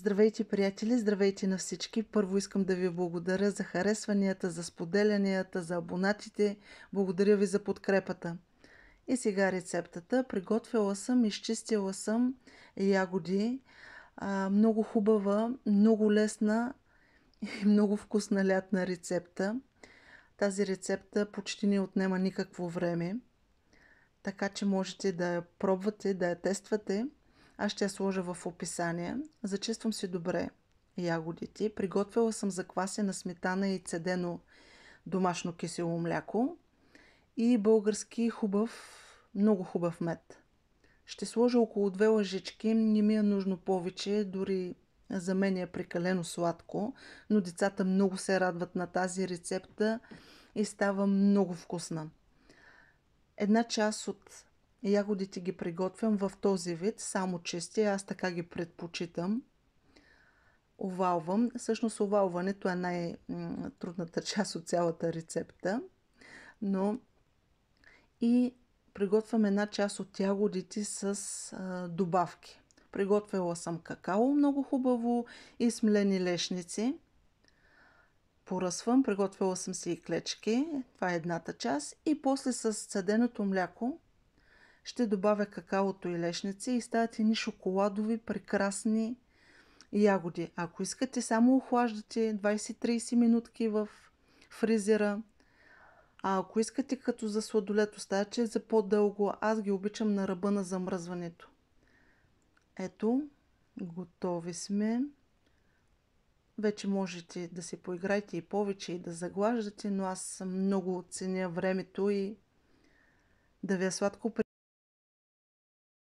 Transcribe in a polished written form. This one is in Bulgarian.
Здравейте, приятели! Здравейте на всички! Първо искам да ви благодаря за харесванията, за споделянията, за абонатите. Благодаря ви за подкрепата. И сега рецептата. Приготвила съм, изчистила съм ягоди. Много хубава, много лесна и много вкусна лятна рецепта. Тази рецепта почти не отнема никакво време, така че можете да я пробвате, да я тествате. Аз ще я сложа в описание. Зачиствам си добре ягодите. Приготвила съм заквасена сметана и цедено домашно кисело мляко и български хубав, много хубав мед. Ще сложа около 2 лъжички, не ми е нужно повече, дори за мен е прекалено сладко, но децата много се радват на тази рецепта и става много вкусна. Една част от ягодите ги приготвям в този вид, само чисти, аз така ги предпочитам. Овалвам. Всъщност овалването е най-трудната част от цялата рецепта. Но и приготвям една част от ягодите с добавки. Приготвила съм какао много хубаво и смлени лешници. Поръсвам, приготвила съм си и клечки. Това е едната част. И после с цеденото мляко ще добавя какаото и лешници и стават едни шоколадови прекрасни ягоди. Ако искате, само охлаждате 20-30 минутки в фризера. А ако искате като за сладолет, оставяте за по-дълго. Аз ги обичам на ръба на замръзването. Ето, готови сме. Вече можете да се поиграете и повече и да заглаждате, но аз много ценя времето и да ви е сладко.